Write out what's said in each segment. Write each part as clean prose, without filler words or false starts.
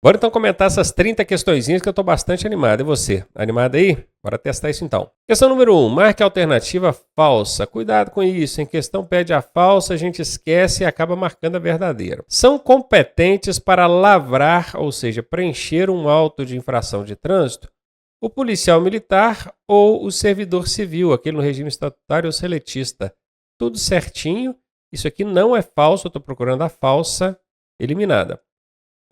Bora então comentar essas 30 questõezinhas que eu estou bastante animado. E você? Animado aí? Bora testar isso então. Questão número 1. Marque a alternativa falsa. Cuidado com isso. Em questão pede a falsa, a gente esquece e acaba marcando a verdadeira. São competentes para lavrar, ou seja, preencher um auto de infração de trânsito, o policial militar ou o servidor civil, aquele no regime estatutário ou seletista. Tudo certinho. Isso aqui não é falso, eu estou procurando a falsa eliminada.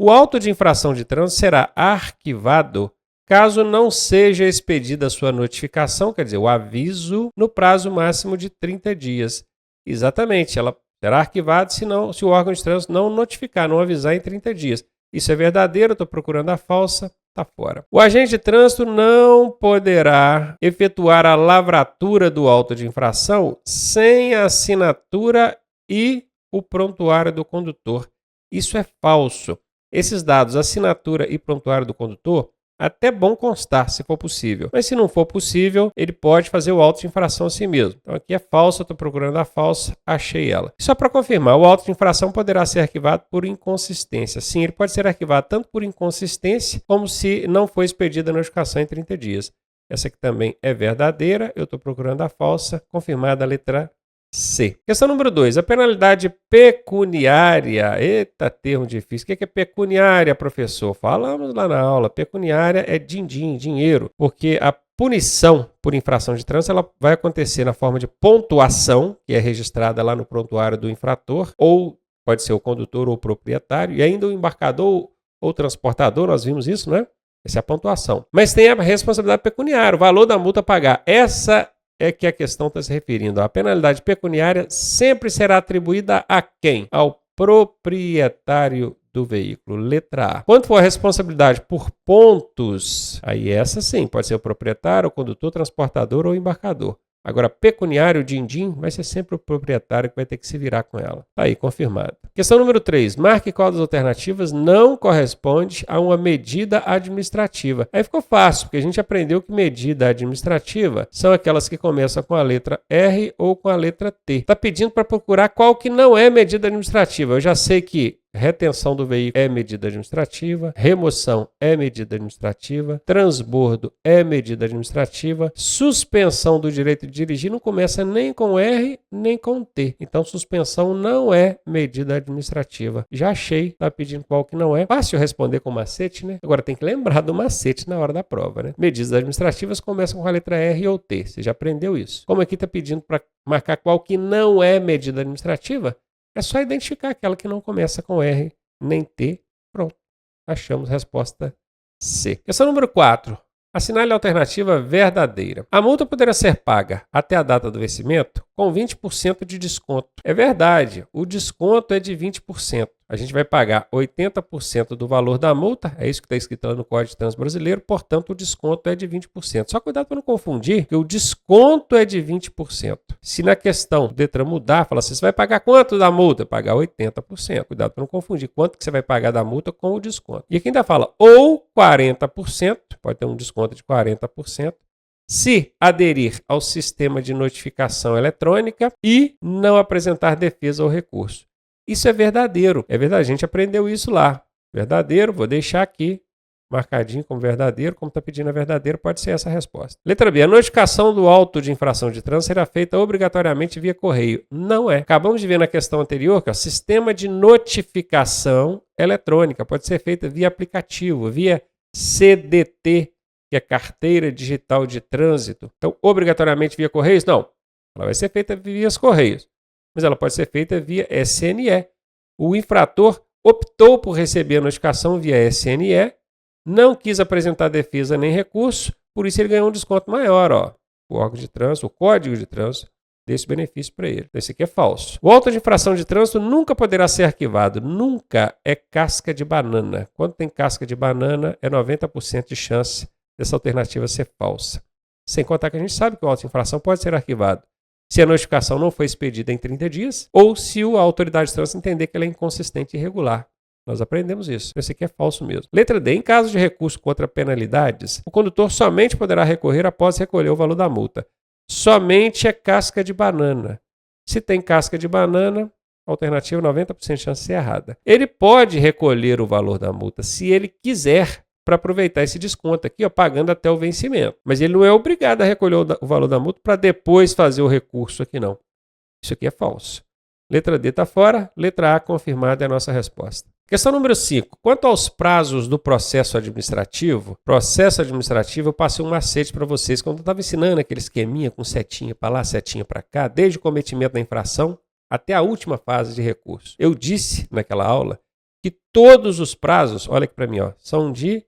O auto de infração de trânsito será arquivado caso não seja expedida a sua notificação, quer dizer, o aviso, no prazo máximo de 30 dias. Exatamente, ela será arquivada se o órgão de trânsito não notificar, não avisar em 30 dias. Isso é verdadeiro, estou procurando a falsa, está fora. O agente de trânsito não poderá efetuar a lavratura do auto de infração sem a assinatura e o prontuário do condutor. Isso é falso. Esses dados, assinatura e prontuário do condutor, até bom constar, se for possível. Mas se não for possível, ele pode fazer o auto de infração a si mesmo. Então aqui é falsa, estou procurando a falsa, achei ela. Só para confirmar, o auto de infração poderá ser arquivado por inconsistência. Sim, ele pode ser arquivado tanto por inconsistência, como se não foi expedida a notificação em 30 dias. Essa aqui também é verdadeira, eu estou procurando a falsa, confirmada a letra C. Questão número 2. A penalidade pecuniária. Eita, termo difícil. O que é pecuniária, professor? Falamos lá na aula. Pecuniária é din-din, dinheiro. Porque a punição por infração de trânsito ela vai acontecer na forma de pontuação, que é registrada lá no prontuário do infrator, ou pode ser o condutor ou o proprietário, e ainda o embarcador ou transportador, nós vimos isso, né? Essa é a pontuação. Mas tem a responsabilidade pecuniária, o valor da multa a pagar. Essa é que a questão está se referindo. A penalidade pecuniária sempre será atribuída a quem? Ao proprietário do veículo. Letra A. Quanto for a responsabilidade por pontos, aí essa sim, pode ser o proprietário, o condutor, transportador ou embarcador. Agora, pecuniário, din-din, vai ser sempre o proprietário que vai ter que se virar com ela. Tá aí, confirmado. Questão número 3. Marque qual das alternativas não corresponde a uma medida administrativa. Aí ficou fácil, porque a gente aprendeu que medida administrativa são aquelas que começam com a letra R ou com a letra T. Está pedindo para procurar qual que não é medida administrativa. Eu já sei que retenção do veículo é medida administrativa, remoção é medida administrativa, transbordo é medida administrativa, suspensão do direito de dirigir não começa nem com R nem com T. Então, suspensão não é medida administrativa. Já achei, tá pedindo qual que não é. Fácil responder com macete, né? Agora tem que lembrar do macete na hora da prova, né? Medidas administrativas começam com a letra R ou T. Você já aprendeu isso. Como aqui tá pedindo para marcar qual que não é medida administrativa, é só identificar aquela que não começa com R nem T. Pronto. Achamos resposta C. Questão número 4. Assinale a alternativa verdadeira. A multa poderá ser paga até a data do vencimento com 20% de desconto. É verdade, o desconto é de 20%. A gente vai pagar 80% do valor da multa, é isso que está escrito lá no Código de Trânsito Brasileiro, portanto o desconto é de 20%. Só cuidado para não confundir, que o desconto é de 20%. Se na questão do Detran mudar, fala assim, você vai pagar quanto da multa? Pagar 80%. Cuidado para não confundir quanto que você vai pagar da multa com o desconto. E aqui ainda fala ou 40%, pode ter um desconto de 40%, se aderir ao sistema de notificação eletrônica e não apresentar defesa ou recurso. Isso é verdadeiro. É verdade, a gente aprendeu isso lá. Verdadeiro, vou deixar aqui marcadinho como verdadeiro. Como está pedindo a verdadeiro, pode ser essa a resposta. Letra B. A notificação do auto de infração de trânsito será feita obrigatoriamente via correio. Não é. Acabamos de ver na questão anterior que o sistema de notificação eletrônica pode ser feita via aplicativo, via CDT, que é Carteira Digital de Trânsito. Então, obrigatoriamente via Correios? Não. Ela vai ser feita via os Correios, mas ela pode ser feita via SNE. O infrator optou por receber a notificação via SNE, não quis apresentar defesa nem recurso, por isso ele ganhou um desconto maior. Ó. O órgão de trânsito, o Código de Trânsito, dê esse benefício para ele. Esse aqui é falso. O auto de infração de trânsito nunca poderá ser arquivado. Nunca é casca de banana. Quando tem casca de banana, é 90% de chance dessa alternativa ser falsa. Sem contar que a gente sabe que o auto de infração pode ser arquivado se a notificação não foi expedida em 30 dias ou se a autoridade de trânsito entender que ela é inconsistente e irregular. Nós aprendemos isso. Esse aqui é falso mesmo. Letra D. Em caso de recurso contra penalidades, o condutor somente poderá recorrer após recolher o valor da multa. Somente é casca de banana. Se tem casca de banana, Alternativa 90% de chance de ser errada. Ele pode recolher o valor da multa se ele quiser, para aproveitar esse desconto aqui, ó, pagando até o vencimento. Mas ele não é obrigado a recolher o valor da multa para depois fazer o recurso aqui, não. Isso aqui é falso. Letra D está fora, letra A confirmada é a nossa resposta. Questão número 5. Quanto aos prazos do processo administrativo, eu passei um macete para vocês quando eu estava ensinando aquele esqueminha com setinha para lá, setinha para cá, desde o cometimento da infração até a última fase de recurso. Eu disse naquela aula que todos os prazos, olha aqui para mim, ó, são de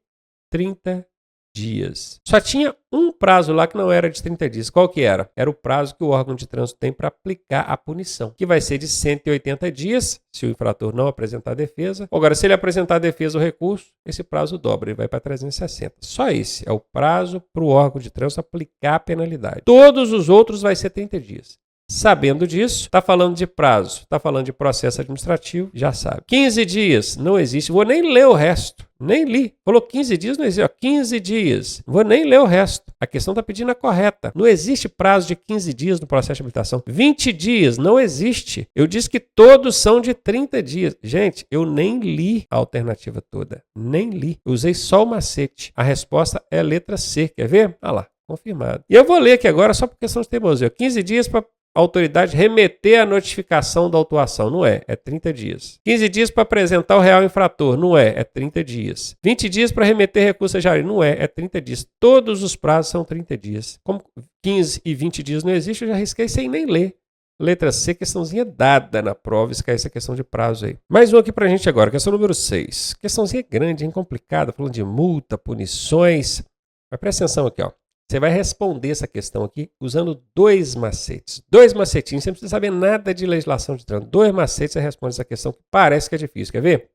30 dias. Só tinha um prazo lá que não era de 30 dias. Qual que era? Era o prazo que o órgão de trânsito tem para aplicar a punição, que vai ser de 180 dias, se o infrator não apresentar defesa. Agora, se ele apresentar defesa ou recurso, esse prazo dobra, ele vai para 360. Só esse é o prazo para o órgão de trânsito aplicar a penalidade. Todos os outros vai ser 30 dias. Sabendo disso, está falando de prazo, está falando de processo administrativo, já sabe. 15 dias, não existe. Vou nem ler o resto. Nem li. Falou 15 dias, não existe. Ó, 15 dias. Vou nem ler o resto. A questão está pedindo a correta. Não existe prazo de 15 dias no processo de habilitação. 20 dias, não existe. Eu disse que todos são de 30 dias. Gente, eu nem li a alternativa toda. Nem li. Eu usei só o macete. A resposta é a letra C. Quer ver? Ah lá, confirmado. E eu vou ler aqui agora só por questão de teimosia. 15 dias para a autoridade remeter a notificação da autuação. Não é, é 30 dias. 15 dias para apresentar o real infrator. Não é, é 30 dias. 20 dias para remeter recurso a jari. Não é, é 30 dias. Todos os prazos são 30 dias. Como 15 e 20 dias não existe, eu já risquei sem nem ler. Letra C, questãozinha dada na prova, esquece essa questão de prazo aí. Mais um aqui pra gente agora, questão número 6. Questãozinha grande, hein, complicada, falando de multa, punições. Mas presta atenção aqui, ó. Você vai responder essa questão aqui usando 2 macetes. 2 macetinhos, você não precisa saber nada de legislação de trânsito. 2 macetes você responde essa questão que parece que é difícil. Quer ver?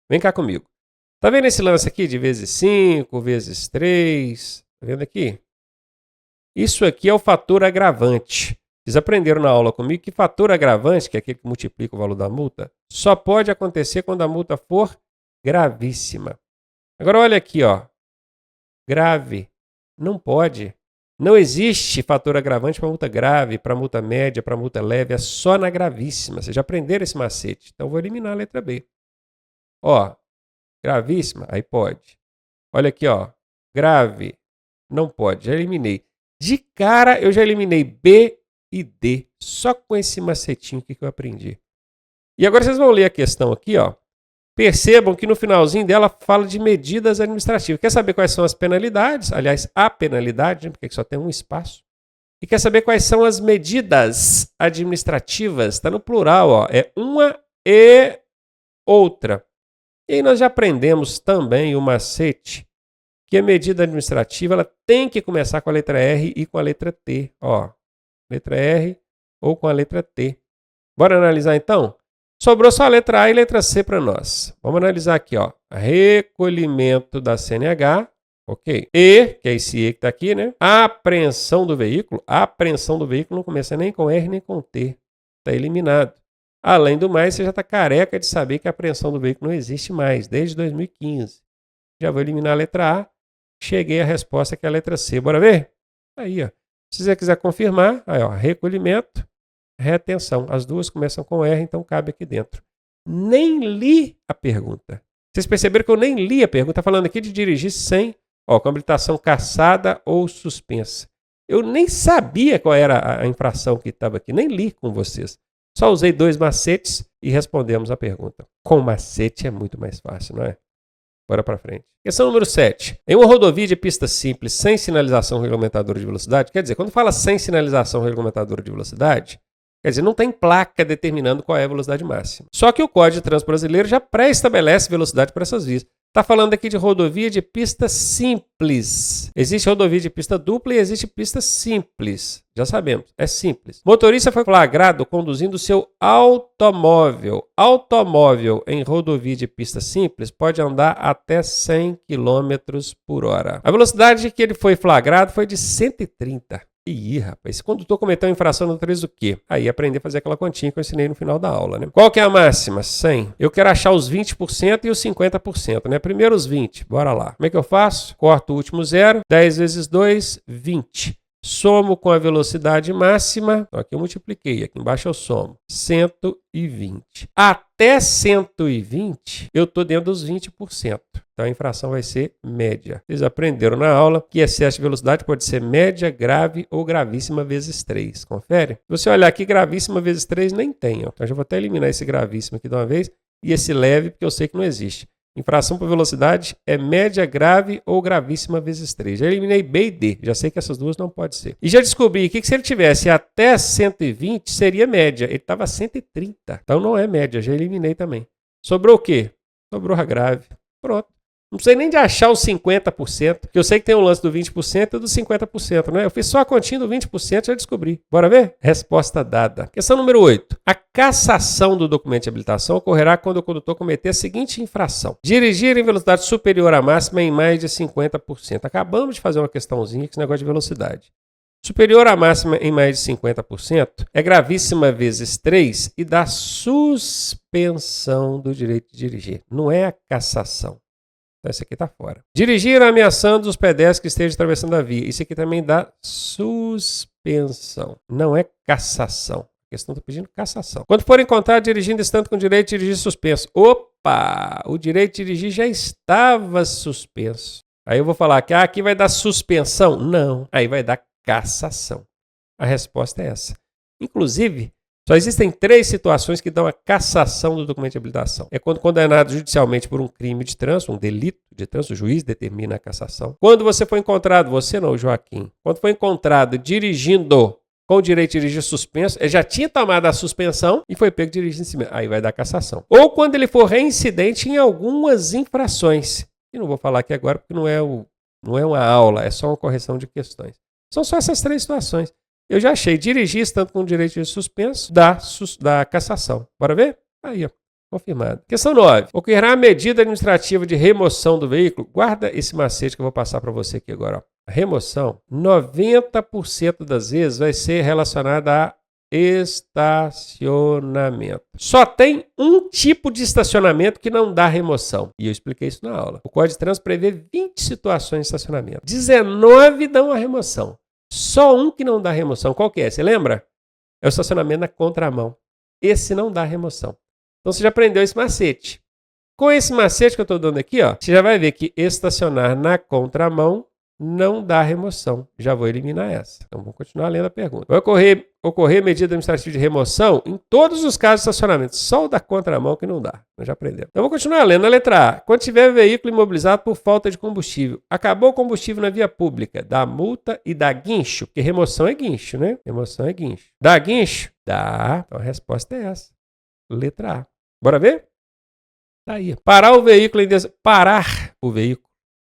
Vem cá comigo. Tá vendo esse lance aqui de vezes 5, vezes 3? Tá vendo aqui? Isso aqui é o fator agravante. Vocês aprenderam na aula comigo que fator agravante, que é aquele que multiplica o valor da multa, só pode acontecer quando a multa for gravíssima. Agora olha aqui, ó. Grave. Não pode. Não existe fator agravante para multa grave, para multa média, para multa leve. É só na gravíssima. Vocês já aprenderam esse macete. Então, eu vou eliminar a letra B. Ó, gravíssima, aí pode. Olha aqui, ó. Grave, não pode. Já eliminei. De cara, eu já eliminei B e D. Só com esse macetinho que eu aprendi. E agora vocês vão ler a questão aqui, ó. Percebam que no finalzinho dela fala de medidas administrativas. Quer saber quais são as penalidades? Aliás, a penalidade, né? Porque só tem um espaço. E quer saber quais são as medidas administrativas? Está no plural, ó. É uma e outra. E aí nós já aprendemos também o macete, que a medida administrativa ela tem que começar com a letra R e com a letra T. Ó, letra R ou com a letra T. Bora analisar então? Sobrou só a letra A e a letra C para nós. Vamos analisar aqui, ó. Recolhimento da CNH, ok. E, que é esse E que está aqui, né? Apreensão do veículo. A apreensão do veículo não começa nem com R nem com T. Está eliminado. Além do mais, você já está careca de saber que a apreensão do veículo não existe mais, desde 2015. Já vou eliminar a letra A. Cheguei à resposta que é a letra C. Bora ver? Aí, ó. Se você quiser confirmar, aí, ó, recolhimento. Retenção. As duas começam com R, então cabe aqui dentro. Nem li a pergunta. Vocês perceberam que eu nem li a pergunta? Está falando aqui de dirigir sem, ó, com habilitação cassada ou suspensa. Eu nem sabia qual era a infração que estava aqui, nem li com vocês. Só usei 2 macetes e respondemos a pergunta. Com macete é muito mais fácil, não é? Bora para frente. Questão número 7. Em uma rodovia de pista simples sem sinalização regulamentadora de velocidade, quer dizer, quando fala sem sinalização regulamentadora de velocidade, quer dizer, não tem placa determinando qual é a velocidade máxima. Só que o Código de Trânsito Brasileiro já pré-estabelece velocidade para essas vias. Está falando aqui de rodovia de pista simples. Existe rodovia de pista dupla e existe pista simples. Já sabemos, é simples. Motorista foi flagrado conduzindo seu automóvel. Automóvel em rodovia de pista simples pode andar até 100 km por hora. A velocidade que ele foi flagrado foi de 130. Ih, rapaz, esse condutor cometeu uma infração no 3 do quê? Aí aprender a fazer aquela continha que eu ensinei no final da aula, né? Qual que é a máxima? 100. Eu quero achar os 20% e os 50%, né? Primeiro os 20, bora lá. Como é que eu faço? Corto o último zero, 10 vezes 2, 20. somo com a velocidade máxima, então aqui eu multipliquei, aqui embaixo eu somo, 120. Até 120, eu estou dentro dos 20%. Então a infração vai ser média. Vocês aprenderam na aula que excesso de velocidade pode ser média, grave ou gravíssima vezes 3. Confere? Se você olhar aqui, gravíssima vezes 3 nem tem. Ó. Então eu já vou até eliminar esse gravíssimo aqui de uma vez e esse leve, porque eu sei que não existe. Infração por velocidade é média, grave ou gravíssima vezes 3. Já eliminei B e D. Já sei que essas duas não podem ser. E já descobri que se ele tivesse até 120, seria média. Ele estava a 130. Então não é média. Já eliminei também. Sobrou o quê? Sobrou a grave. Pronto. Não precisei nem de achar os 50%, porque eu sei que tem um lance do 20% e do 50%, né? Eu fiz só a continha do 20% e já descobri. Bora ver? Resposta dada. Questão número 8. A cassação do documento de habilitação ocorrerá quando o condutor cometer a seguinte infração: dirigir em velocidade superior à máxima em mais de 50%. Acabamos de fazer uma questãozinha com esse negócio de velocidade. Superior à máxima em mais de 50% é gravíssima vezes 3 e dá suspensão do direito de dirigir. Não é a cassação. Então, esse aqui está fora. Dirigir ameaçando os pedestres que estejam atravessando a via. Isso aqui também dá suspensão. Não é cassação. A questão está pedindo cassação. Quando for encontrado dirigindo estando com direito de dirigir suspenso. Opa! O direito de dirigir já estava suspenso. Aí eu vou falar que aqui vai dar suspensão? Não. Aí vai dar cassação. A resposta é essa. Inclusive, só existem 3 situações que dão a cassação do documento de habilitação. É quando condenado judicialmente por um crime de trânsito, um delito de trânsito, o juiz determina a cassação. Quando você foi encontrado, você não, Joaquim, quando foi encontrado dirigindo com o direito de dirigir suspenso, ele já tinha tomado a suspensão e foi pego dirigindo em cima. Aí vai dar cassação. Ou quando ele for reincidente em algumas infrações. E não vou falar aqui agora porque não é uma aula, é só uma correção de questões. São só essas 3 situações. Eu já achei dirigir estando com direito de suspenso da cassação. Bora ver? Aí, ó. Confirmado. Questão 9. Ocorrerá a medida administrativa de remoção do veículo. Guarda esse macete que eu vou passar para você aqui agora. Ó. A remoção, 90% das vezes, vai ser relacionada a estacionamento. Só tem um tipo de estacionamento que não dá remoção. E eu expliquei isso na aula. O Código de Trânsito prevê 20 situações de estacionamento. 19 dão a remoção. Só um que não dá remoção. Qual que é? Você lembra? É o estacionamento na contramão. Esse não dá remoção. Então você já aprendeu esse macete. Com esse macete que eu estou dando aqui, ó, você já vai ver que estacionar na contramão não dá remoção. Já vou eliminar essa. Então vamos continuar lendo a pergunta. Vai ocorrer medida administrativa de remoção em todos os casos de estacionamento. Só o da contramão que não dá. Nós já aprendemos. Então vou continuar lendo a letra A. Quando tiver veículo imobilizado por falta de combustível, acabou o combustível na via pública, dá multa e dá guincho, porque remoção é guincho, né? Remoção é guincho. Dá guincho? Dá. Então a resposta é essa. Letra A. Bora ver? Tá aí. Parar o veículo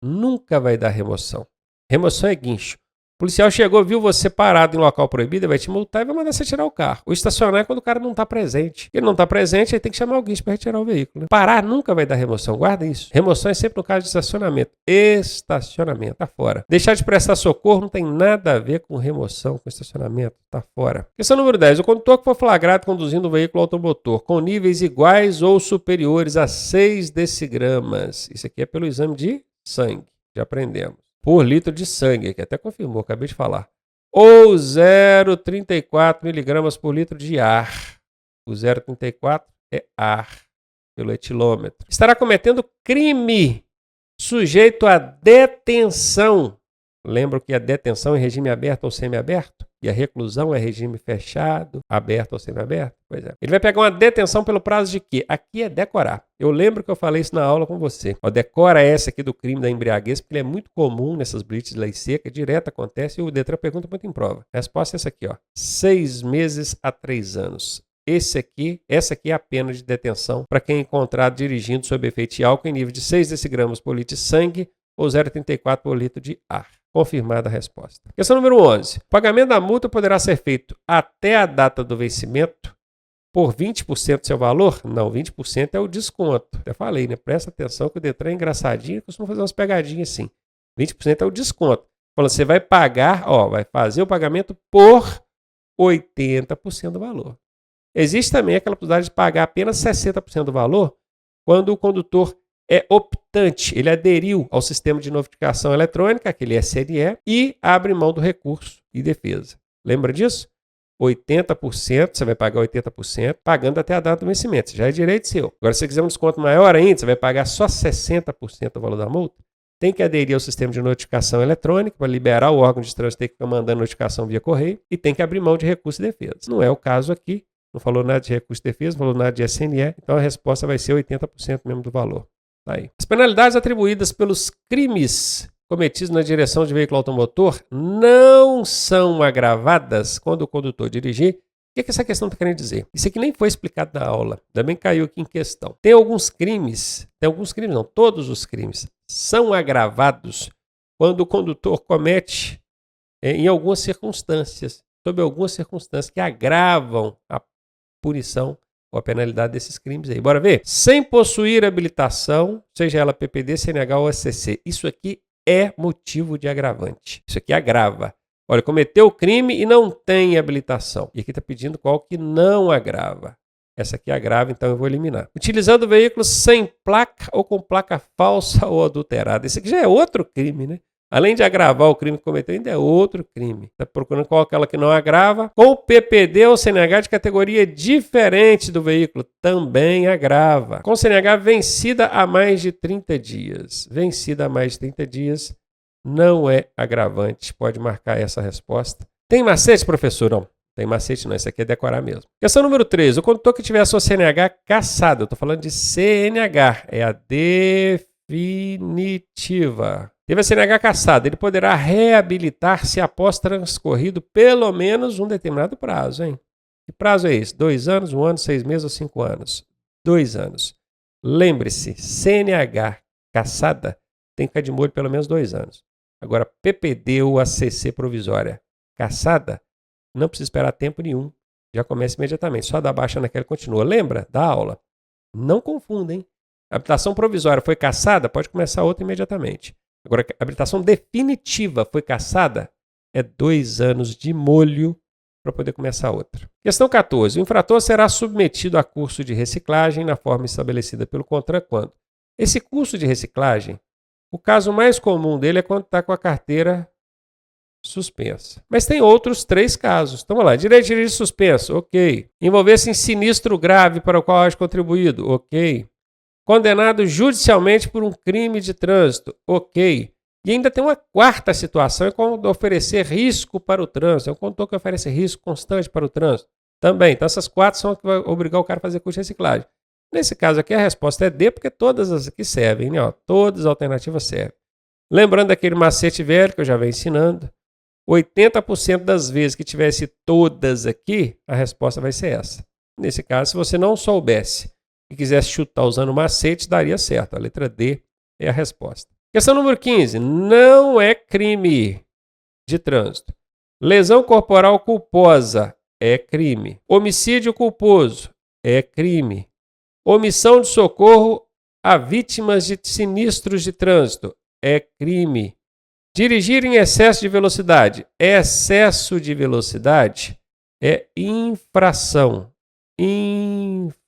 nunca vai dar remoção. Remoção é guincho. O policial chegou, viu você parado em local proibido, ele vai te multar e vai mandar você tirar o carro. Ou estacionar é quando o cara não está presente. Ele não está presente, aí tem que chamar o guincho para retirar o veículo. Né? Parar nunca vai dar remoção, guarda isso. Remoção é sempre no caso de estacionamento. Estacionamento, tá fora. Deixar de prestar socorro não tem nada a ver com remoção, com estacionamento, tá fora. Questão número 10. O condutor que for flagrado conduzindo um veículo automotor com níveis iguais ou superiores a 6 decigramas. Isso aqui é pelo exame de sangue, já aprendemos. Por litro de sangue, que até confirmou, acabei de falar. Ou 0,34 miligramas por litro de ar. O 0,34 é ar, pelo etilômetro. Estará cometendo crime sujeito à detenção. Lembra que a detenção é regime aberto ou semiaberto? E a reclusão é regime fechado, aberto ou semiaberto? Pois é. Ele vai pegar uma detenção pelo prazo de quê? Aqui é decorar. Eu lembro que eu falei isso na aula com você. Ó, decora essa aqui do crime da embriaguez, porque ele é muito comum nessas blitz de lei seca, direto acontece, e o Detran pergunta muito em prova. A resposta é essa aqui, ó. 6 meses a 3 anos. Essa aqui é a pena de detenção para quem é encontrado dirigindo sob efeito de álcool em nível de 6 decigramas por litro de sangue ou 0,34 por litro de ar. Confirmada a resposta. Questão número 11. O pagamento da multa poderá ser feito até a data do vencimento por 20% do seu valor? Não, 20% é o desconto. Até falei, né? Presta atenção que o Detran é engraçadinho, costuma fazer umas pegadinhas assim. 20% é o desconto. Falando, você vai pagar, vai fazer o pagamento por 80% do valor. Existe também aquela possibilidade de pagar apenas 60% do valor quando o condutor é optante, ele aderiu ao sistema de notificação eletrônica, aquele SNE, e abre mão do recurso e defesa. Lembra disso? 80%, você vai pagar 80%, pagando até a data do vencimento. Já é direito seu. Agora, se você quiser um desconto maior ainda, você vai pagar só 60% do valor da multa. Tem que aderir ao sistema de notificação eletrônica para liberar o órgão de trânsito, tem que ficar mandando notificação via correio e tem que abrir mão de recurso e defesa. Não é o caso aqui, não falou nada de recurso e defesa, não falou nada de SNE, então a resposta vai ser 80% mesmo do valor. Tá aí. As penalidades atribuídas pelos crimes cometidos na direção de veículo automotor não são agravadas quando o condutor dirigir. O que essa questão está querendo dizer? Isso aqui nem foi explicado na aula, também caiu aqui em questão. Tem alguns crimes não, todos os crimes são agravados quando o condutor comete em algumas circunstâncias, sob algumas circunstâncias que agravam a punição ou a penalidade desses crimes aí. Bora ver? Sem possuir habilitação, seja ela PPD, CNH ou SCC. Isso aqui é motivo de agravante. Isso aqui agrava. Olha, cometeu o crime e não tem habilitação. E aqui está pedindo qual que não agrava. Essa aqui agrava, então eu vou eliminar. Utilizando veículos sem placa ou com placa falsa ou adulterada. Esse aqui já é outro crime, né? Além de agravar o crime que cometeu, ainda é outro crime. Está procurando qual aquela que não agrava. Com PPD ou CNH de categoria diferente do veículo, também agrava. Com CNH vencida há mais de 30 dias. Vencida há mais de 30 dias não é agravante. Pode marcar essa resposta. Tem macete, professor? Não. Tem macete não, isso aqui é decorar mesmo. Questão número 3. O condutor que tiver a sua CNH cassada, eu estou falando de CNH, é a definitiva. Teve a CNH cassada, ele poderá reabilitar-se após transcorrido pelo menos um determinado prazo, hein? Que prazo é esse? 2 anos, 1 ano, 6 meses ou 5 anos? 2 anos. Lembre-se, CNH cassada tem que ficar de molho pelo menos 2 anos. Agora, PPD ou ACC provisória cassada, não precisa esperar tempo nenhum. Já começa imediatamente. Só dá baixa naquela e continua. Lembra da aula? Não confundem. A habilitação provisória foi cassada, pode começar outra imediatamente. Agora, a habilitação definitiva foi cassada, é 2 anos de molho para poder começar outra. Questão 14. O infrator será submetido a curso de reciclagem na forma estabelecida pelo CONTRAN quando? Esse curso de reciclagem, o caso mais comum dele é quando está com a carteira suspensa. Mas tem outros 3 casos. Então, vamos lá. Direito de dirigir suspenso, ok. Envolver-se em sinistro grave para o qual haja contribuído, ok. Condenado judicialmente por um crime de trânsito, ok. E ainda tem uma 4ª situação, é quando oferecer risco para o trânsito. É um condutor que oferece risco constante para o trânsito. Também. Então, essas 4 são as que vai obrigar o cara a fazer curso de reciclagem. Nesse caso aqui, a resposta é D, porque todas as aqui servem, né? Todas as alternativas servem. Lembrando daquele macete velho que eu já venho ensinando, 80% das vezes que tivesse todas aqui, a resposta vai ser essa. Nesse caso, se você não soubesse e quisesse chutar usando macete, daria certo. A letra D é a resposta. Questão número 15. Não é crime de trânsito. Lesão corporal culposa é crime. Homicídio culposo é crime. Omissão de socorro a vítimas de sinistros de trânsito é crime. Dirigir em excesso de velocidade. Excesso de velocidade é infração. Infração.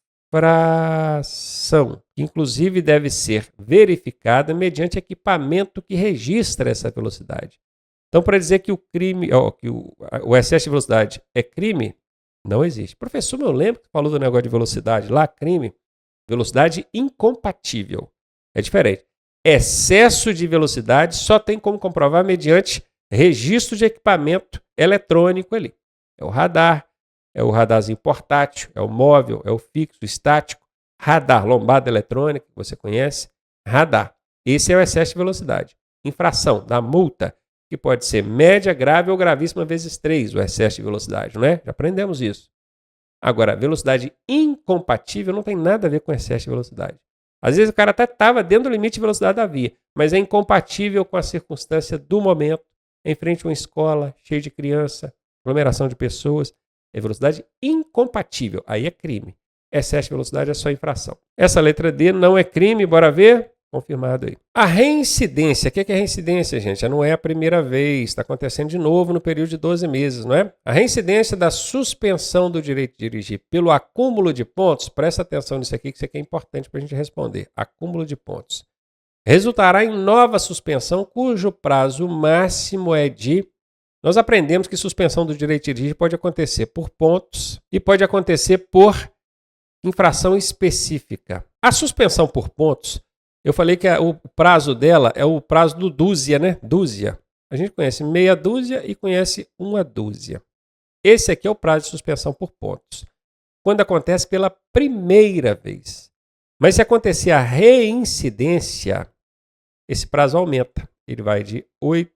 Inclusive deve ser verificada mediante equipamento que registra essa velocidade. Então, para dizer que o crime, que o excesso de velocidade é crime, não existe. Professor, eu lembro que falou do negócio de velocidade. Lá, crime, velocidade incompatível. É diferente. Excesso de velocidade só tem como comprovar mediante registro de equipamento eletrônico ali. É o radarzinho portátil, é o móvel, é o fixo, o estático, radar, lombada eletrônica, que você conhece, radar. Esse é o excesso de velocidade. Infração da multa, que pode ser média, grave ou gravíssima vezes 3, o excesso de velocidade, não é? Já aprendemos isso. Agora, velocidade incompatível não tem nada a ver com excesso de velocidade. Às vezes o cara até estava dentro do limite de velocidade da via, mas é incompatível com a circunstância do momento, em frente a uma escola, cheia de criança, aglomeração de pessoas. É velocidade incompatível, aí é crime. Excesso de velocidade é só infração. Essa letra D não é crime, bora ver? Confirmado aí. A reincidência. O que é reincidência, gente? Já não é a primeira vez. Está acontecendo de novo no período de 12 meses, não é? A reincidência da suspensão do direito de dirigir pelo acúmulo de pontos. Presta atenção nisso aqui, que isso aqui é importante para a gente responder. Acúmulo de pontos. Resultará em nova suspensão, cujo prazo máximo é de... Nós aprendemos que suspensão do direito de dirigir pode acontecer por pontos e pode acontecer por infração específica. A suspensão por pontos, eu falei que o prazo dela é o prazo do dúzia, né? Dúzia. A gente conhece meia dúzia e conhece uma dúzia. Esse aqui é o prazo de suspensão por pontos. Quando acontece pela primeira vez. Mas se acontecer a reincidência, esse prazo aumenta. Ele vai de 8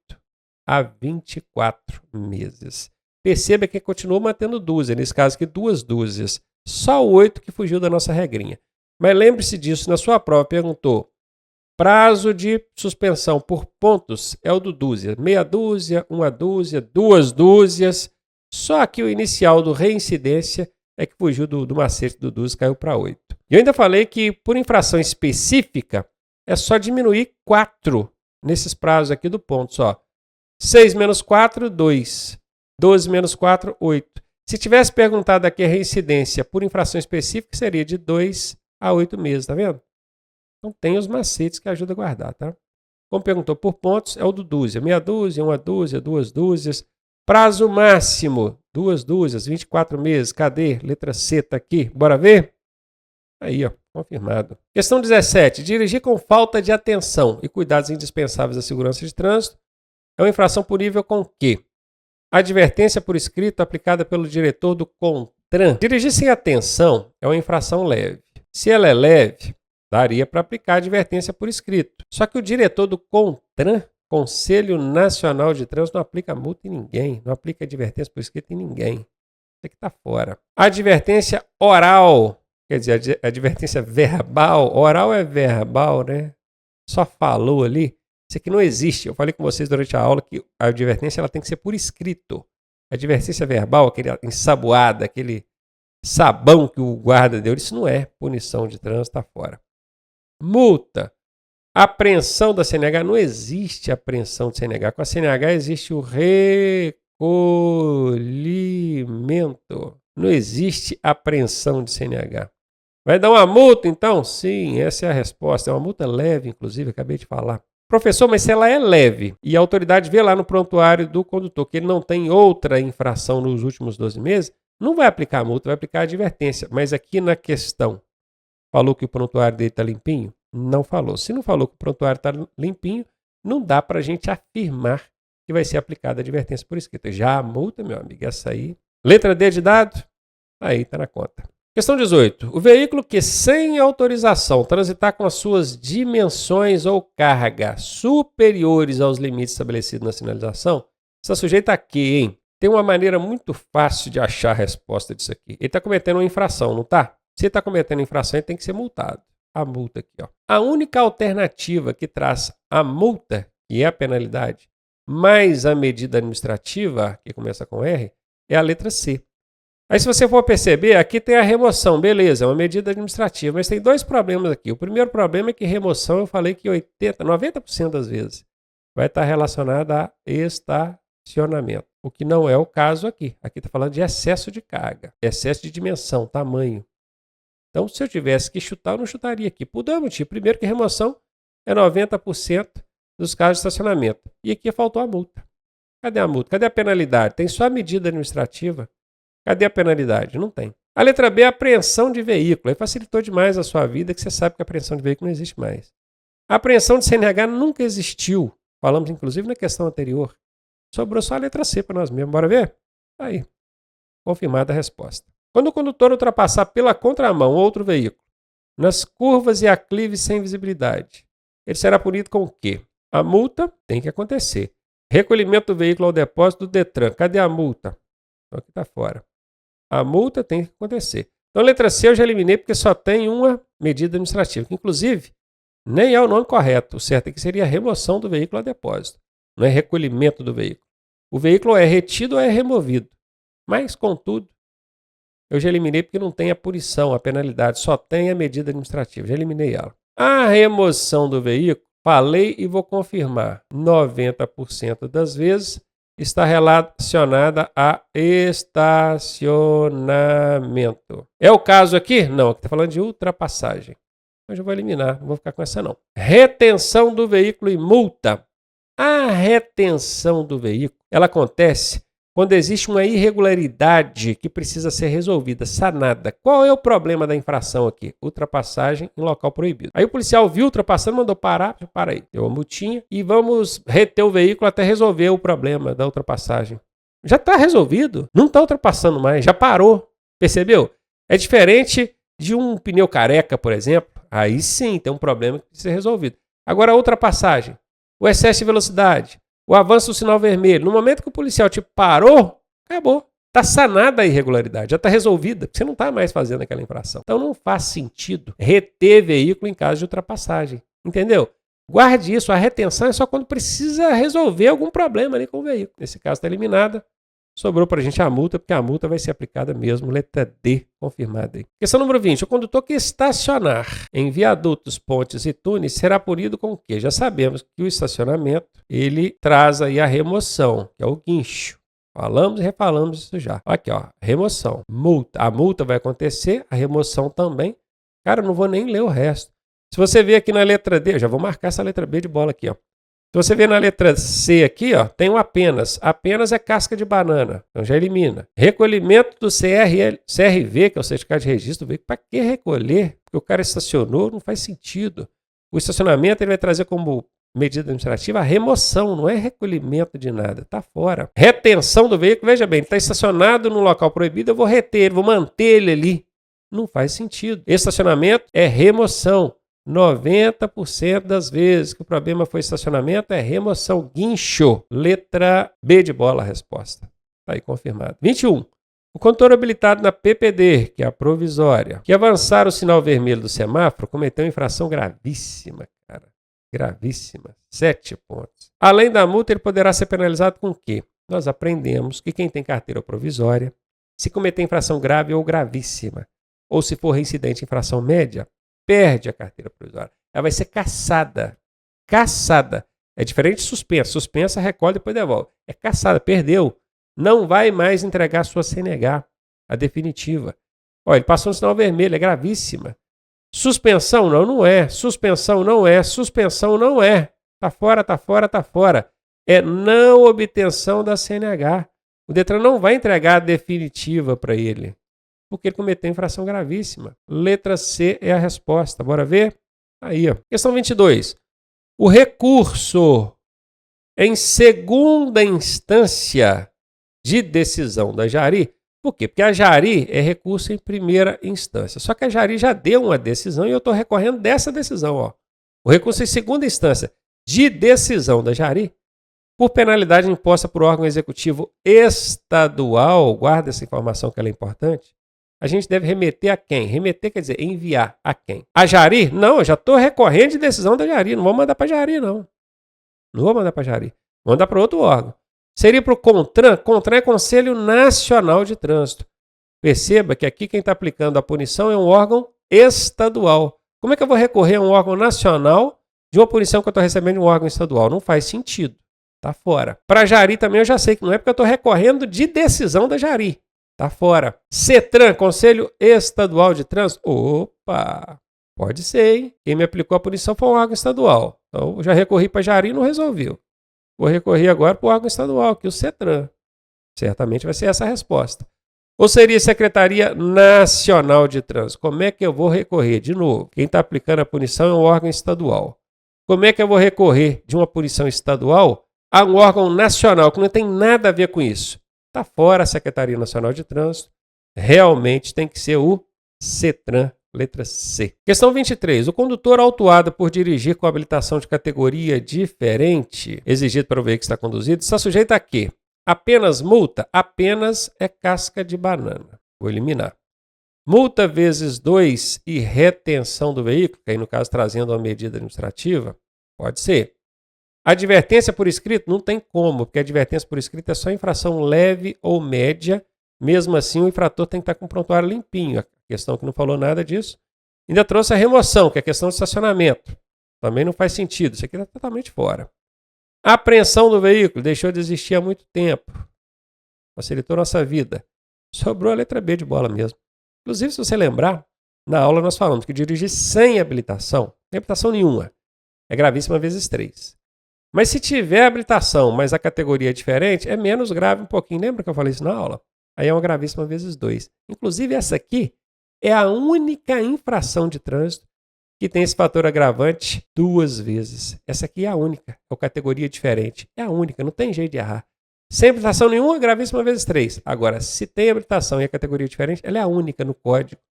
a 24 meses. Perceba que continua mantendo dúzia. Nesse caso aqui, 2 dúzias. Só 8 que fugiu da nossa regrinha. Mas lembre-se disso, na sua prova perguntou, prazo de suspensão por pontos é o do dúzia. Meia dúzia, uma dúzia, 2 dúzias. Só que o inicial do reincidência é que fugiu do macete do dúzia, caiu para 8. E eu ainda falei que por infração específica é só diminuir 4 nesses prazos aqui do ponto. Só. 6 menos 4, 2. 12 menos 4, 8. Se tivesse perguntado aqui a reincidência por infração específica, seria de 2 a 8 meses, tá vendo? Então tem os macetes que ajudam a guardar, tá? Como perguntou por pontos, é o do dúzia. Meia dúzia, uma dúzia, 2 dúzias. Prazo máximo, 2 dúzias, 24 meses. Cadê? Letra C tá aqui. Bora ver? Aí, ó, confirmado. Questão 17. Dirigir com falta de atenção e cuidados indispensáveis à segurança de trânsito é uma infração punível com quê? Advertência por escrito aplicada pelo diretor do CONTRAN. Dirigir sem atenção é uma infração leve. Se ela é leve, daria para aplicar advertência por escrito. Só que o diretor do CONTRAN, Conselho Nacional de Trânsito, não aplica multa em ninguém, não aplica advertência por escrito em ninguém. Isso aqui está fora. Advertência oral, quer dizer, advertência verbal. Oral é verbal, né? Só falou ali. Isso aqui não existe. Eu falei com vocês durante a aula que a advertência ela tem que ser por escrito. A advertência verbal, aquele ensaboada, aquele sabão que o guarda deu, isso não é punição de trânsito, está fora. Multa. Apreensão da CNH. Não existe apreensão de CNH. Com a CNH existe o recolhimento. Não existe apreensão de CNH. Vai dar uma multa, então? Sim, essa é a resposta. É uma multa leve, inclusive, acabei de falar. Professor, mas se ela é leve e a autoridade vê lá no prontuário do condutor que ele não tem outra infração nos últimos 12 meses, não vai aplicar a multa, vai aplicar a advertência. Mas aqui na questão, falou que o prontuário dele está limpinho? Não falou. Se não falou que o prontuário está limpinho, não dá para a gente afirmar que vai ser aplicada a advertência por escrito. Já a multa, meu amigo, essa aí. Letra D de dado? Aí está na conta. Questão 18. O veículo que sem autorização transitar com as suas dimensões ou carga superiores aos limites estabelecidos na sinalização está sujeito a quê, hein? Tem uma maneira muito fácil de achar a resposta disso aqui. Ele está cometendo uma infração, não está? Se ele está cometendo infração, ele tem que ser multado. A multa aqui, ó. A única alternativa que traz a multa, que é a penalidade, mais a medida administrativa, que começa com R, é a letra C. Aí se você for perceber, aqui tem a remoção, beleza, é uma medida administrativa, mas tem 2 problemas aqui. O primeiro problema é que remoção, eu falei que 90% das vezes vai estar relacionada a estacionamento, o que não é o caso aqui. Aqui está falando de excesso de carga, excesso de dimensão, tamanho. Então, se eu tivesse que chutar, eu não chutaria aqui. Por 2 motivos. Primeiro que remoção é 90% dos casos de estacionamento. E aqui faltou a multa. Cadê a multa? Cadê a penalidade? Tem só a medida administrativa. Cadê a penalidade? Não tem. A letra B é apreensão de veículo. Aí facilitou demais a sua vida, que você sabe que a apreensão de veículo não existe mais. A apreensão de CNH nunca existiu. Falamos, inclusive, na questão anterior. Sobrou só a letra C para nós mesmos. Bora ver? Aí. Confirmada a resposta. Quando o condutor ultrapassar pela contramão outro veículo, nas curvas e aclives sem visibilidade, ele será punido com o quê? A multa tem que acontecer. Recolhimento do veículo ao depósito do Detran. Cadê a multa? Então aqui está fora. A multa tem que acontecer. Então, letra C eu já eliminei porque só tem uma medida administrativa, que inclusive nem é o nome correto. O certo aqui seria remoção do veículo a depósito. Não é recolhimento do veículo. O veículo é retido ou é removido. Mas, contudo, eu já eliminei porque não tem a punição, a penalidade. Só tem a medida administrativa. Já eliminei ela. A remoção do veículo, falei e vou confirmar, 90% das vezes está relacionada a estacionamento. É o caso aqui? Não, aqui está falando de ultrapassagem. Mas eu vou eliminar, não vou ficar com essa não. Retenção do veículo e multa. A retenção do veículo, ela acontece quando existe uma irregularidade que precisa ser resolvida, sanada. Qual é o problema da infração aqui? Ultrapassagem em local proibido. Aí o policial viu ultrapassando, mandou parar, para aí, deu uma multinha e vamos reter o veículo até resolver o problema da ultrapassagem. Já está resolvido, não está ultrapassando mais, já parou, percebeu? É diferente de um pneu careca, por exemplo, aí sim tem um problema que precisa ser resolvido. Agora a ultrapassagem, o excesso de velocidade, o avanço do sinal vermelho. No momento que o policial te parou, acabou. Está sanada a irregularidade, já está resolvida. Você não está mais fazendo aquela infração. Então não faz sentido reter veículo em caso de ultrapassagem. Entendeu? Guarde isso. A retenção é só quando precisa resolver algum problema ali com o veículo. Nesse caso está eliminada. Sobrou para a gente a multa, porque a multa vai ser aplicada mesmo, letra D, confirmada aí. Questão número 20. O condutor que estacionar em viadutos, pontes e túneis será punido com o quê? Já sabemos que o estacionamento, ele traz aí a remoção, que é o guincho. Falamos e refalamos isso já. Aqui, ó, remoção. Multa. A multa vai acontecer, a remoção também. Cara, eu não vou nem ler o resto. Se você ver aqui na letra D, eu já vou marcar essa letra B de bola aqui, ó. Se você ver na letra C aqui, ó, tem o apenas. Apenas é casca de banana, então já elimina. Recolhimento do CRV, que é o certificado de registro do veículo. Para que recolher? Porque o cara estacionou, não faz sentido. O estacionamento ele vai trazer como medida administrativa a remoção, não é recolhimento de nada, está fora. Retenção do veículo, veja bem, está estacionado no local proibido, eu vou reter ele, vou manter ele ali. Não faz sentido. Estacionamento é remoção. 90% das vezes que o problema foi estacionamento é remoção, guincho. Letra B de bola a resposta. Está aí confirmado. 21. O condutor habilitado na PPD, que é a provisória, que avançar o sinal vermelho do semáforo, cometeu infração gravíssima, cara. Gravíssima. 7 pontos. Além da multa, ele poderá ser penalizado com o quê? Nós aprendemos que quem tem carteira provisória, se cometer infração grave ou gravíssima, ou se for reincidente infração média, perde a carteira provisória. Ela vai ser cassada. Cassada. É diferente de suspensa. Suspensa, recolhe e depois devolve. É cassada. Perdeu. Não vai mais entregar a sua CNH, a definitiva. Olha, ele passou no sinal vermelho. É gravíssima. Suspensão? Não, não é. Suspensão não é. Suspensão não é. Tá fora, tá fora, tá fora. É não obtenção da CNH. O Detran não vai entregar a definitiva para ele, porque ele cometeu infração gravíssima. Letra C é a resposta. Bora ver? Aí, ó. Questão 22. O recurso em segunda instância de decisão da Jari. Por quê? Porque a Jari é recurso em primeira instância. Só que a Jari já deu uma decisão e eu estou recorrendo dessa decisão. Ó. O recurso em segunda instância de decisão da Jari, por penalidade imposta por órgão executivo estadual, guarda essa informação que ela é importante, a gente deve remeter a quem? Remeter quer dizer enviar a quem? A Jari? Não, eu já estou recorrendo de decisão da Jari. Não vou mandar para a Jari, não. Não vou mandar para a Jari. Vou mandar para outro órgão. Seria para o CONTRAN. CONTRAN é Conselho Nacional de Trânsito. Perceba que aqui quem está aplicando a punição é um órgão estadual. Como é que eu vou recorrer a um órgão nacional de uma punição que eu estou recebendo de um órgão estadual? Não faz sentido. Está fora. Para a Jari também eu já sei que não é porque eu estou recorrendo de decisão da Jari. Está fora. CETRAN, Conselho Estadual de Trânsito. Opa, pode ser, hein? Quem me aplicou a punição foi um órgão estadual. Então, eu já recorri para a Jari e não resolveu. Vou recorrer agora para o órgão estadual, que é o CETRAN. Certamente vai ser essa a resposta. Ou seria Secretaria Nacional de Trânsito? Como é que eu vou recorrer? De novo, quem está aplicando a punição é um órgão estadual. Como é que eu vou recorrer de uma punição estadual a um órgão nacional, que não tem nada a ver com isso? Está fora a Secretaria Nacional de Trânsito. Realmente tem que ser o CETRAN, letra C. Questão 23. O condutor autuado por dirigir com habilitação de categoria diferente, exigido para o veículo que está conduzido, está sujeito a quê? Apenas multa? Apenas é casca de banana. Vou eliminar. Multa vezes 2 e retenção do veículo, que aí no caso trazendo uma medida administrativa, pode ser. Advertência por escrito? Não tem como, porque a advertência por escrito é só infração leve ou média. Mesmo assim, o infrator tem que estar com o prontuário limpinho. A questão que não falou nada disso. Ainda trouxe a remoção, que é a questão de estacionamento. Também não faz sentido, isso aqui está totalmente fora. A apreensão do veículo deixou de existir há muito tempo. Facilitou nossa vida. Sobrou a letra B de bola mesmo. Inclusive, se você lembrar, na aula nós falamos que dirigir sem habilitação, sem habilitação nenhuma, é gravíssima vezes 3. Mas se tiver habilitação, mas a categoria é diferente, é menos grave um pouquinho. Lembra que eu falei isso na aula? Aí é uma gravíssima vezes 2. Inclusive, essa aqui é a única infração de trânsito que tem esse fator agravante 2 vezes. Essa aqui é a única, é a categoria diferente. É a única, não tem jeito de errar. Sem habilitação nenhuma, gravíssima vezes 3. Agora, se tem habilitação e a categoria diferente, ela é a única no código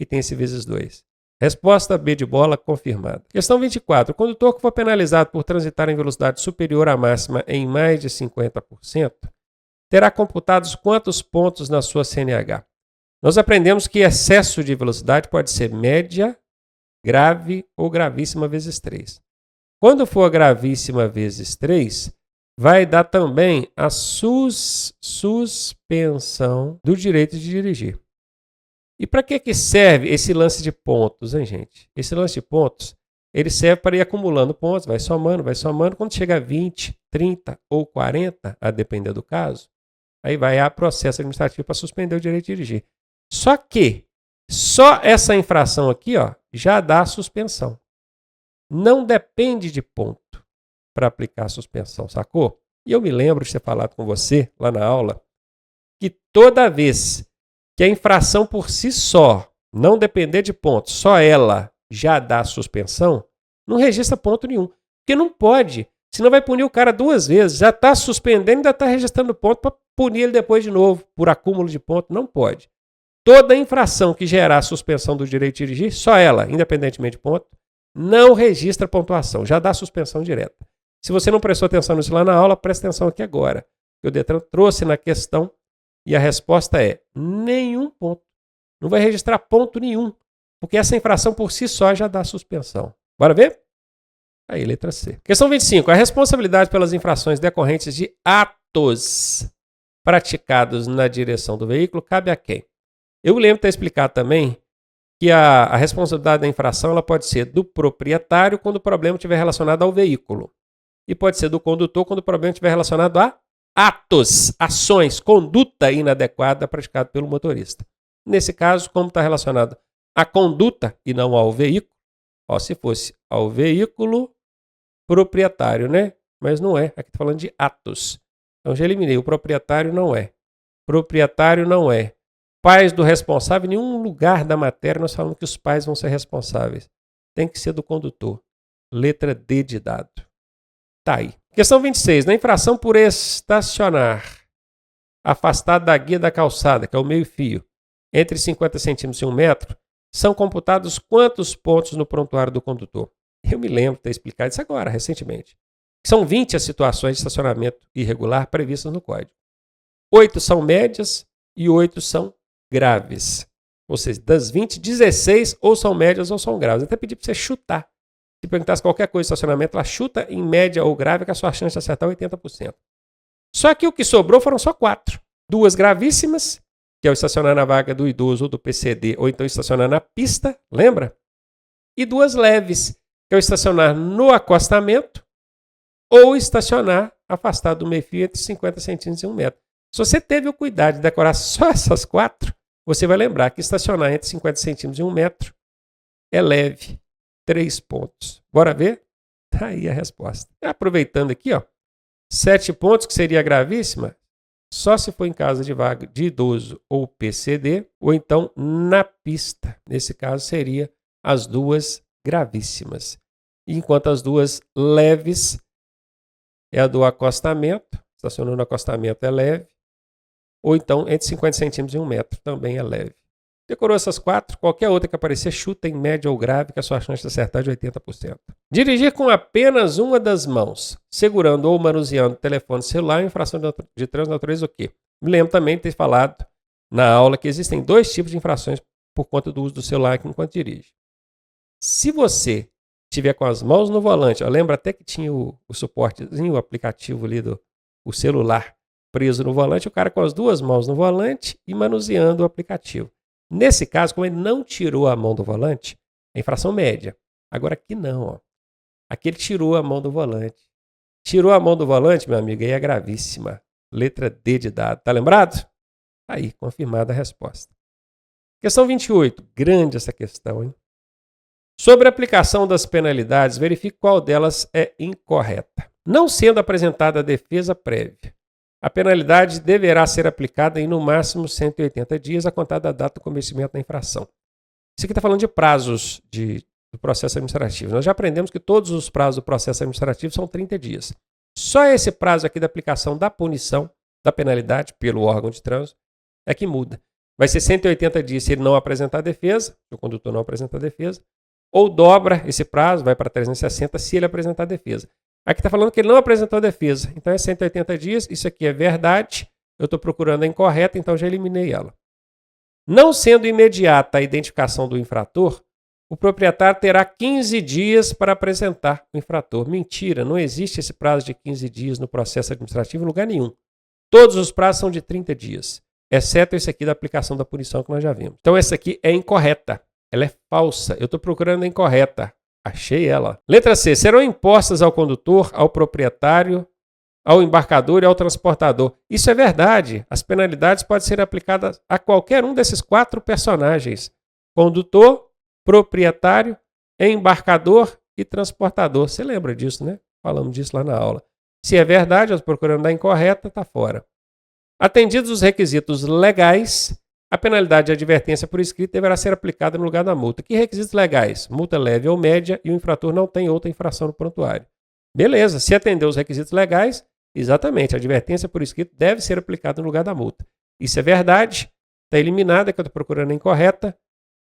que tem esse vezes 2. Resposta B de bola confirmada. Questão 24. O condutor que for penalizado por transitar em velocidade superior à máxima em mais de 50%, terá computados quantos pontos na sua CNH? Nós aprendemos que excesso de velocidade pode ser média, grave ou gravíssima vezes 3. Quando for gravíssima vezes 3, vai dar também a suspensão do direito de dirigir. E para que serve esse lance de pontos, hein, gente? Esse lance de pontos, ele serve para ir acumulando pontos, vai somando. Quando chega a 20, 30 ou 40, a depender do caso, aí vai a processo administrativo para suspender o direito de dirigir. Só que, só essa infração aqui, ó, já dá a suspensão. Não depende de ponto para aplicar a suspensão, sacou? E eu me lembro de ter falado com você lá na aula que toda vez que a infração por si só não depender de ponto, só ela já dá suspensão, não registra ponto nenhum. Porque não pode, senão vai punir o cara 2 vezes. Já está suspendendo e ainda está registrando ponto para punir ele depois de novo, por acúmulo de ponto. Não pode. Toda infração que gerar suspensão do direito de dirigir, só ela, independentemente de ponto, não registra pontuação, já dá suspensão direta. Se você não prestou atenção nisso lá na aula, presta atenção aqui agora. O Detran trouxe na questão e a resposta é nenhum ponto. Não vai registrar ponto nenhum, porque essa infração por si só já dá suspensão. Bora ver? Aí, letra C. Questão 25. A responsabilidade pelas infrações decorrentes de atos praticados na direção do veículo cabe a quem? Eu lembro de ter explicado também que a responsabilidade da infração ela pode ser do proprietário quando o problema estiver relacionado ao veículo. E pode ser do condutor quando o problema estiver relacionado a atos, ações, conduta inadequada praticada pelo motorista. Nesse caso, como está relacionado à conduta e não ao veículo, ó, se fosse ao veículo proprietário, né? Mas não é, aqui está falando de atos. Então já eliminei, o proprietário não é. Proprietário não é. Pais do responsável, em nenhum lugar da matéria nós falamos que os pais vão ser responsáveis. Tem que ser do condutor. Letra D de dado. Tá aí. Questão 26. Na infração por estacionar afastado da guia da calçada, que é o meio-fio, entre 50 centímetros e 1 metro, são computados quantos pontos no prontuário do condutor? Eu me lembro de ter explicado isso agora, recentemente. São 20 as situações de estacionamento irregular previstas no código. 8 são médias e 8 são graves. Ou seja, das 20, 16 ou são médias ou são graves. Até pedi para você chutar. Se perguntasse qualquer coisa de estacionamento, ela chuta em média ou grave, que a sua chance de acertar é 80%. Só que o que sobrou foram só 4. 2 gravíssimas, que é o estacionar na vaga do idoso ou do PCD, ou então estacionar na pista, lembra? E 2 leves, que é o estacionar no acostamento ou estacionar afastado do meio-fio entre 50 centímetros e 1 metro. Se você teve o cuidado de decorar só essas 4, você vai lembrar que estacionar entre 50 centímetros e 1 metro é leve. 3 pontos. Bora ver? Tá aí a resposta. Aproveitando aqui, ó, 7 pontos, que seria gravíssima, só se for em casa de vaga de idoso ou PCD, ou então na pista. Nesse caso, seria as 2 gravíssimas. Enquanto as 2 leves é a do acostamento, estacionando no acostamento é leve, ou então entre 50 centímetros e 1 metro, também é leve. Decorou essas 4, qualquer outra que aparecer, chuta em média ou grave, que a sua chance de acertar é de 80%. Dirigir com apenas uma das mãos, segurando ou manuseando o telefone celular, é infração de trânsito natureza o quê? Me lembro também de ter falado na aula que existem 2 tipos de infrações por conta do uso do celular enquanto dirige. Se você estiver com as mãos no volante, ó, lembra até que tinha o suportezinho, o aplicativo ali o celular preso no volante, o cara com as 2 mãos no volante e manuseando o aplicativo. Nesse caso, como ele não tirou a mão do volante, É infração média. Agora aqui não, ó. Aqui ele tirou a mão do volante. Tirou a mão do volante, meu amigo, aí é gravíssima. Letra D de dado. Tá lembrado? Aí, confirmada a resposta. Questão 28. Grande essa questão, hein? Sobre a aplicação das penalidades, verifique qual delas é incorreta. Não sendo apresentada a defesa prévia, a penalidade deverá ser aplicada em no máximo 180 dias a contar da data do cometimento da infração. Isso aqui está falando de prazos do processo administrativo. Nós já aprendemos que todos os prazos do processo administrativo são 30 dias. Só esse prazo aqui da aplicação da punição, da penalidade pelo órgão de trânsito, é que muda. Vai ser 180 dias se ele não apresentar a defesa, se o condutor não apresentar a defesa, ou dobra esse prazo, vai para 360 se ele apresentar a defesa. Aqui está falando que ele não apresentou a defesa, então é 180 dias, isso aqui é verdade, eu estou procurando a incorreta, então já eliminei ela. Não sendo imediata a identificação do infrator, o proprietário terá 15 dias para apresentar o infrator. Mentira, não existe esse prazo de 15 dias no processo administrativo em lugar nenhum. Todos os prazos são de 30 dias, exceto esse aqui da aplicação da punição que nós já vimos. Então essa aqui é incorreta, ela é falsa, eu estou procurando a incorreta. Achei ela. Letra C. Serão impostas ao condutor, ao proprietário, ao embarcador e ao transportador. Isso é verdade. As penalidades podem ser aplicadas a qualquer um desses 4 personagens. Condutor, proprietário, embarcador e transportador. Você lembra disso, né? Falamos disso lá na aula. Se é verdade, eu estou procurando a incorreta, está fora. Atendidos os requisitos legais, a penalidade de advertência por escrito deverá ser aplicada no lugar da multa. Que requisitos legais? Multa leve ou média e o infrator não tem outra infração no prontuário. Beleza, se atender os requisitos legais, exatamente, a advertência por escrito deve ser aplicada no lugar da multa. Isso é verdade, está eliminada, que eu estou procurando a incorreta.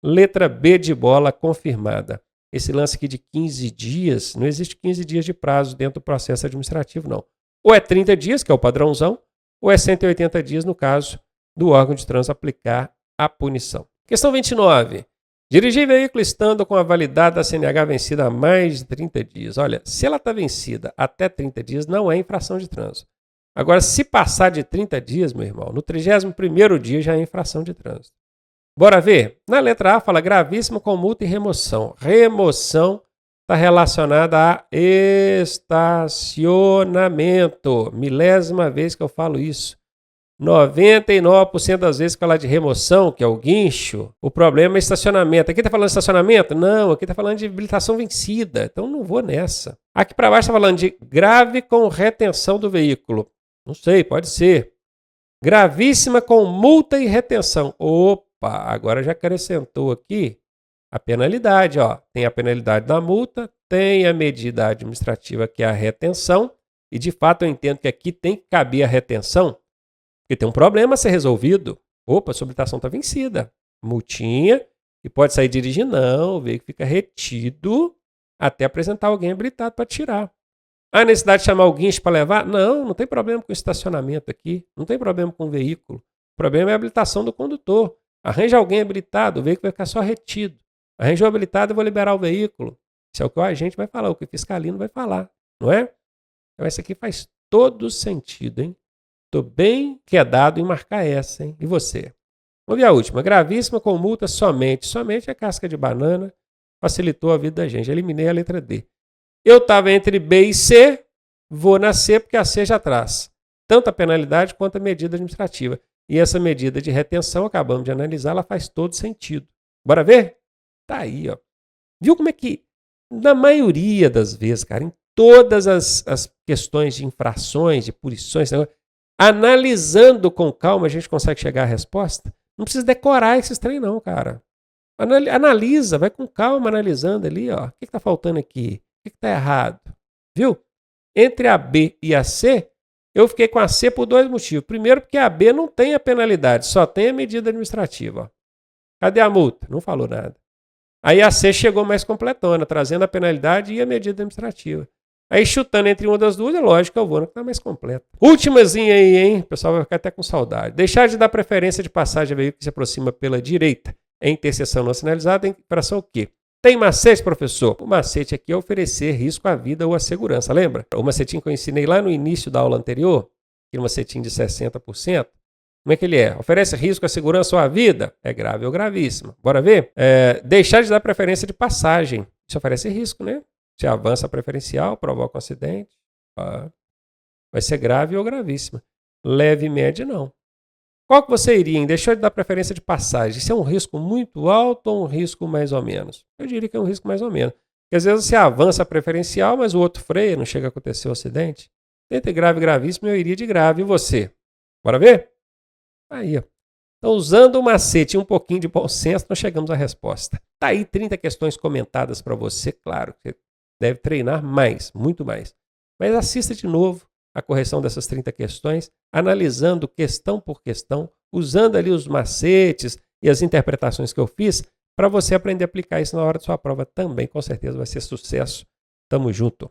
Letra B de bola, confirmada. Esse lance aqui de 15 dias, não existe 15 dias de prazo dentro do processo administrativo, não. Ou é 30 dias, que é o padrãozão, ou é 180 dias, no caso do órgão de trânsito aplicar a punição. Questão 29. Dirigir veículo estando com a validade da CNH vencida há mais de 30 dias. Olha, se ela está vencida até 30 dias, não é infração de trânsito. Agora, se passar de 30 dias, meu irmão, no 31º dia já é infração de trânsito. Bora ver? Na letra A fala gravíssimo com multa e remoção. Remoção está relacionada a estacionamento. Milésima vez que eu falo isso. 99% das vezes que falar de remoção, que é o guincho, o problema é estacionamento. Aqui está falando de estacionamento? Não, aqui está falando de habilitação vencida. Então não vou nessa. Aqui para baixo está falando de grave com retenção do veículo. Não sei, pode ser. Gravíssima com multa e retenção. Opa, agora já acrescentou aqui a penalidade. Ó. Tem a penalidade da multa, tem a medida administrativa que é a retenção. E de fato eu entendo que aqui tem que caber a retenção. Porque tem um problema a ser resolvido. Opa, a sua habilitação está vencida. Multinha e pode sair dirigindo. Não, o veículo fica retido até apresentar alguém habilitado para tirar. Há necessidade de chamar o guincho para levar? Não, não tem problema com o estacionamento aqui. Não tem problema com o veículo. O problema é a habilitação do condutor. Arranja alguém habilitado, o veículo vai ficar só retido. Arranjou habilitado, eu vou liberar o veículo. Isso é o que o agente vai falar, o que o fiscalino vai falar. Não é? Então, isso aqui faz todo sentido, hein? Estou bem quedado em marcar essa, hein? E você? Vamos ver a última. Gravíssima com multa somente. Somente a casca de banana facilitou a vida da gente. Eliminei a letra D. Eu estava entre B e C, vou na C porque a C já traz tanto a penalidade quanto a medida administrativa. E essa medida de retenção, acabamos de analisar, ela faz todo sentido. Bora ver? Tá aí, ó. Viu como é que, na maioria das vezes, cara, em todas as questões de infrações, de punições, analisando com calma, a gente consegue chegar à resposta? Não precisa decorar esses trem não, cara. Analisa, vai com calma analisando ali, ó. O que está faltando aqui? O que está errado? Viu? Entre a B e a C, eu fiquei com a C por 2 motivos. Primeiro, porque a B não tem a penalidade, só tem a medida administrativa. Ó. Cadê a multa? Não falou nada. Aí a C chegou mais completona, trazendo a penalidade e a medida administrativa. Aí chutando entre uma das duas, é lógico que eu vou na que está mais completa. Últimazinha aí, hein? O pessoal vai ficar até com saudade. Deixar de dar preferência de passagem a veículo que se aproxima pela direita. Em interseção não sinalizada, em infração o quê? Tem macete, professor? O macete aqui é oferecer risco à vida ou à segurança, lembra? O macetinho que eu ensinei lá no início da aula anterior, aquele macetinho de 60%, Como é que ele é? Oferece risco à segurança ou à vida? É grave ou gravíssima. Bora ver? Deixar de dar preferência de passagem. Isso oferece risco, né? Se avança a preferencial, provoca um acidente. Vai ser grave ou gravíssima. Leve e média, não. Qual que você iria em deixar de dar preferência de passagem? Isso é um risco muito alto ou um risco mais ou menos? Eu diria que é um risco mais ou menos. Porque às vezes você avança a preferencial, mas o outro freia, não chega a acontecer o acidente. Entre grave e gravíssimo, eu iria de grave. E você? Bora ver? Aí, ó. Então, usando o macete e um pouquinho de bom senso, nós chegamos à resposta. Tá aí 30 questões comentadas para você. Claro, você deve treinar mais, muito mais. Mas assista de novo a correção dessas 30 questões, analisando questão por questão, usando ali os macetes e as interpretações que eu fiz, para você aprender a aplicar isso na hora de sua prova também. Com certeza vai ser sucesso. Tamo junto.